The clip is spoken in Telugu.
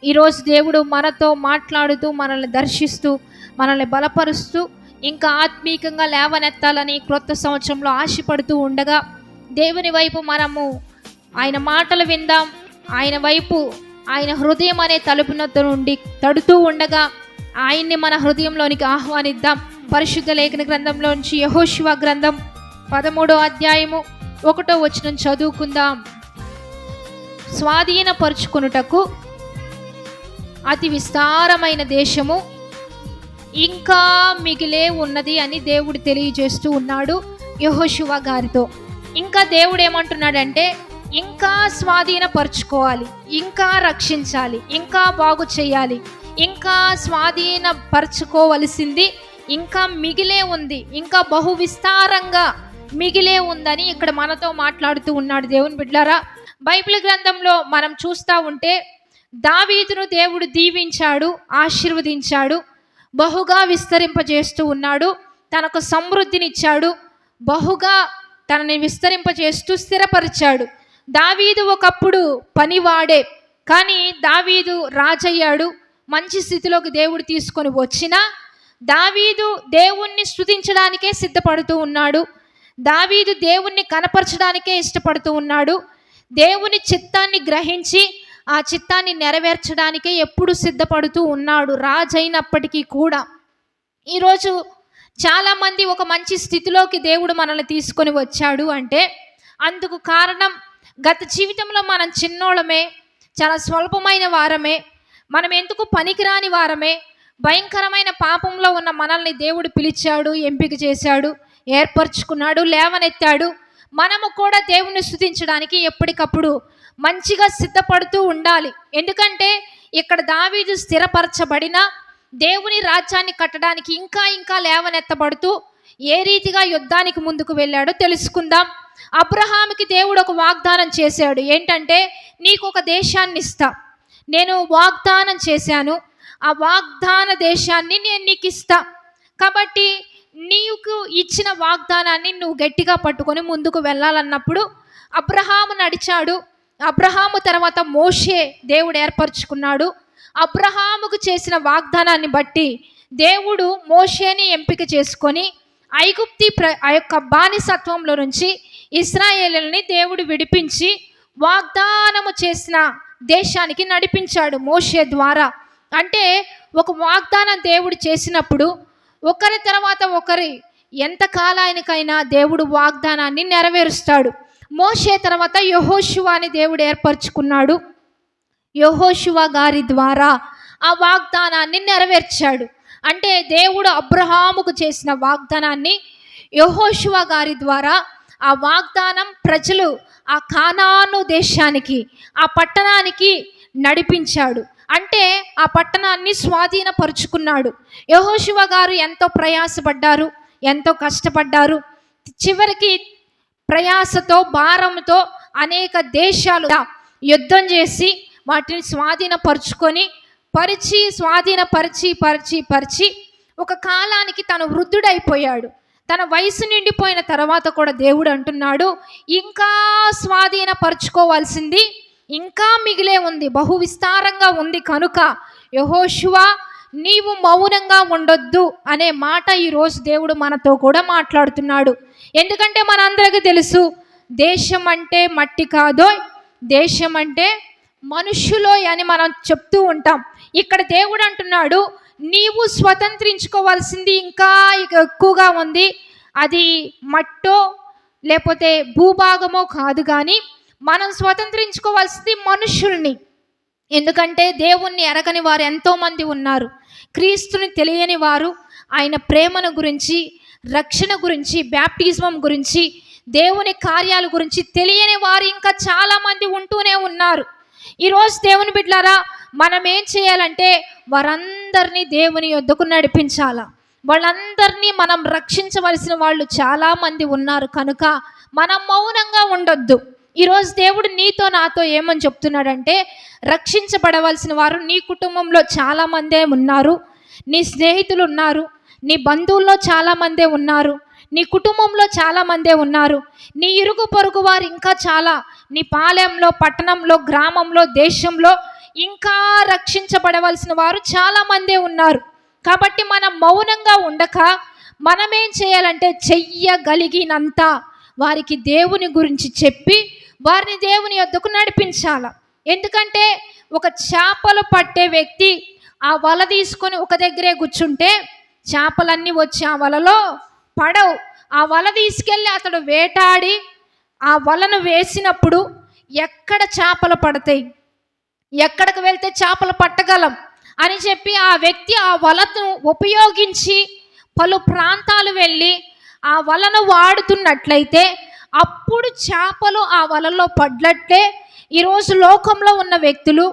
ఈరోజు దేవుడు మనతో మాట్లాడుతూ, మనల్ని దర్శిస్తూ, మనల్ని బలపరుస్తూ, ఇంకా ఆత్మీకంగా లేవనెత్తాలని క్రొత్త సంవత్సరంలో ఆశపడుతూ ఉండగా, దేవుని వైపు మనము ఆయన మాటలు విందాం. ఆయన వైపు, ఆయన హృదయం అనే తలుపునొద్ద నుండి తడుతూ ఉండగా ఆయన్ని మన హృదయంలోనికి ఆహ్వానిద్దాం. పరిశుద్ధ లేఖన గ్రంథంలోంచి యెహోషువ గ్రంథం 13వ అధ్యాయము 1వ వచనం చదువుకుందాం. స్వాధీనపరుచుకొనుటకు అతి విస్తారమైన దేశము ఇంకా మిగిలే ఉన్నది అని దేవుడు తెలియజేస్తూ ఉన్నాడు యెహోషువ గారితో. ఇంకా దేవుడు ఏమంటున్నాడంటే, ఇంకా స్వాధీనపరచుకోవాలి, ఇంకా రక్షించాలి, ఇంకా బాగు చేయాలి, ఇంకా స్వాధీనపరచుకోవలసింది ఇంకా మిగిలే ఉంది, ఇంకా బహు విస్తారంగా మిగిలే ఉందని ఇక్కడ మనతో మాట్లాడుతూ ఉన్నాడు. దేవుని బిడ్డలారా, బైబిల్ గ్రంథంలో మనం చూస్తూ ఉంటే దావీదును దేవుడు దీవించాడు, ఆశీర్వదించాడు, బహుగా విస్తరింపజేస్తూ ఉన్నాడు, తనకు సమృద్ధినిచ్చాడు, బహుగా తనని విస్తరింపజేస్తూ స్థిరపరిచాడు. దావీదు ఒకప్పుడు పనివాడే, కానీ దావీదు రాజయ్యాడు. మంచి స్థితిలోకి దేవుడు తీసుకొని వచ్చినా దావీదు దేవుణ్ణి స్తుతించడానికే సిద్ధపడుతూ ఉన్నాడు. దావీదు దేవుణ్ణి కనపరచడానికే ఇష్టపడుతూ ఉన్నాడు. దేవుని చిత్తాన్ని గ్రహించి ఆ చిత్తాన్ని నెరవేర్చడానికే ఎప్పుడు సిద్ధపడుతూ ఉన్నాడు రాజైనప్పటికీ కూడా. ఈరోజు చాలామంది ఒక మంచి స్థితిలోకి దేవుడు మనల్ని తీసుకొని వచ్చాడు అంటే అందుకు కారణం, గత జీవితంలో మనం చిన్నోళమే, చాలా స్వల్పమైన వారమే, మనం ఎందుకు పనికిరాని వారమే, భయంకరమైన పాపంలో ఉన్న మనల్ని దేవుడు పిలిచాడు, ఎంపిక చేశాడు, ఏర్పరచుకున్నాడు, లేవనెత్తాడు. మనము కూడా దేవుణ్ణి స్తుతించడానికి ఎప్పటికప్పుడు మంచిగా సిద్ధపడుతూ ఉండాలి. ఎందుకంటే ఇక్కడ దావీదు స్థిరపరచబడిన దేవుని రాజ్యాన్ని కట్టడానికి ఇంకా ఇంకా లేవనెత్తబడుతూ ఏ రీతిగా యుద్ధానికి ముందుకు వెళ్ళాడో తెలుసుకుందాం. అబ్రహాముకి దేవుడు ఒక వాగ్దానం చేశాడు. ఏంటంటే, నీకు ఒక దేశాన్ని ఇస్తా, నేను వాగ్దానం చేశాను, ఆ వాగ్దాన దేశాన్ని నేను నీకు ఇస్తా, కాబట్టి నీకు ఇచ్చిన వాగ్దానాన్ని నువ్వు గట్టిగా పట్టుకొని ముందుకు వెళ్ళాలన్నప్పుడు అబ్రహాము నడిచాడు. అబ్రహాము తర్వాత మోషే దేవుడు ఏర్పరచుకున్నాడు. అబ్రహాముకు చేసిన వాగ్దానాన్ని బట్టి దేవుడు మోషేని ఎంపిక చేసుకొని ఆ యొక్క బానిసత్వంలో నుంచి ఇశ్రాయేలుని దేవుడు విడిపించి వాగ్దానము చేసిన దేశానికి నడిపించాడు మోషే ద్వారా. అంటే ఒక వాగ్దానం దేవుడు చేసినప్పుడు ఒకరి తర్వాత ఒకరి ఎంత కాలానికైనా దేవుడు వాగ్దానాన్ని నెరవేరుస్తాడు. మోషే తర్వాత యెహోషువని దేవుడు ఏర్పరచుకున్నాడు. యెహోషువ గారి ద్వారా ఆ వాగ్దానాన్ని నెరవేర్చాడు. అంటే దేవుడు అబ్రహాముకు చేసిన వాగ్దానాన్ని యెహోషువ గారి ద్వారా ఆ వాగ్దానం ప్రజలు ఆ కానాను దేశానికి, ఆ పట్టణానికి నడిపించాడు. అంటే ఆ పట్టణాన్ని స్వాధీనపరుచుకున్నాడు. యెహోషువ గారు ఎంతో ప్రయాసపడ్డారు, ఎంతో కష్టపడ్డారు. చివరికి ప్రయాసతో, భారంతో అనేక దేశాలు యుద్ధం చేసి వాటిని స్వాధీనపరుచుకొని పరిచి ఒక కాలానికి తను వృద్ధుడైపోయాడు. తన వయసు నిండిపోయిన తర్వాత కూడా దేవుడు అంటున్నాడు, ఇంకా స్వాధీనపరుచుకోవాల్సింది ఇంకా మిగిలే ఉంది, బహు విస్తారంగా ఉంది, కనుక యెహోషువ నీవు మౌనంగా ఉండొద్దు అనే మాట ఈరోజు దేవుడు మనతో కూడా మాట్లాడుతున్నాడు. ఎందుకంటే మనందరికీ తెలుసు, దేశం అంటే మట్టి కాదో, దేశం అంటే మనుషులో అని మనం చెప్తూ ఉంటాం. ఇక్కడ దేవుడు అంటున్నాడు, నీవు స్వతంత్రించుకోవాల్సింది ఇంకా ఎక్కువగా ఉంది. అది మట్టో లేకపోతే భూభాగమో కాదు, కానీ మనం స్వతంత్రించుకోవాల్సింది మనుషుల్ని. ఎందుకంటే దేవుణ్ణి ఎరగని వారు ఎంతోమంది ఉన్నారు, క్రీస్తుని తెలియని వారు, ఆయన ప్రేమను గురించి, రక్షణ గురించి, బ్యాప్టిజం గురించి, దేవుని కార్యాల గురించి తెలియని వారు ఇంకా చాలామంది ఉంటూనే ఉన్నారు. ఈరోజు దేవుని బిడ్డలారా, మనం ఏం చేయాలంటే వారందరినీ దేవుని యొద్దకు నడిపించాలా, వాళ్ళందరినీ మనం రక్షించవలసిన వాళ్ళు చాలామంది ఉన్నారు. కనుక మనం మౌనంగా ఉండొద్దు. ఈరోజు దేవుడు నీతో నాతో ఏమని చెప్తున్నాడంటే, రక్షించబడవలసిన వారు నీ కుటుంబంలో చాలామందే ఉన్నారు, నీ స్నేహితులు ఉన్నారు, నీ బంధువుల్లో చాలామందే ఉన్నారు, నీ కుటుంబంలో చాలామందే ఉన్నారు, నీ ఇరుగు పొరుగు వారు ఇంకా చాలా, నీ పాలెంలో, పట్టణంలో, గ్రామంలో, దేశంలో ఇంకా రక్షించబడవలసిన వారు చాలామందే ఉన్నారు. కాబట్టి మనం మౌనంగా ఉండక మనమేం చేయాలంటే చెయ్యగలిగినంత వారికి దేవుని గురించి చెప్పి వారిని దేవుని యొద్దకు నడిపించాల. ఎందుకంటే ఒక చేపలు పట్టే వ్యక్తి ఆ వల తీసుకొని ఒక దగ్గరే కూర్చుంటే చేపలన్నీ వచ్చి ఆ వలలో పడవు. ఆ వల తీసుకెళ్ళి అతడు వేటాడి ఆ వలను వేసినప్పుడు ఎక్కడ చేపలు పడతాయి, ఎక్కడికి వెళ్తే చేపలు పట్టగలం అని చెప్పి ఆ వ్యక్తి ఆ వలను ఉపయోగించి పలు ప్రాంతాలు వెళ్ళి ఆ వలను వాడుతున్నట్లయితే అప్పుడు చేపలు ఆ వలలో పడ్డట్లే ఈరోజు లోకంలో ఉన్న వ్యక్తులు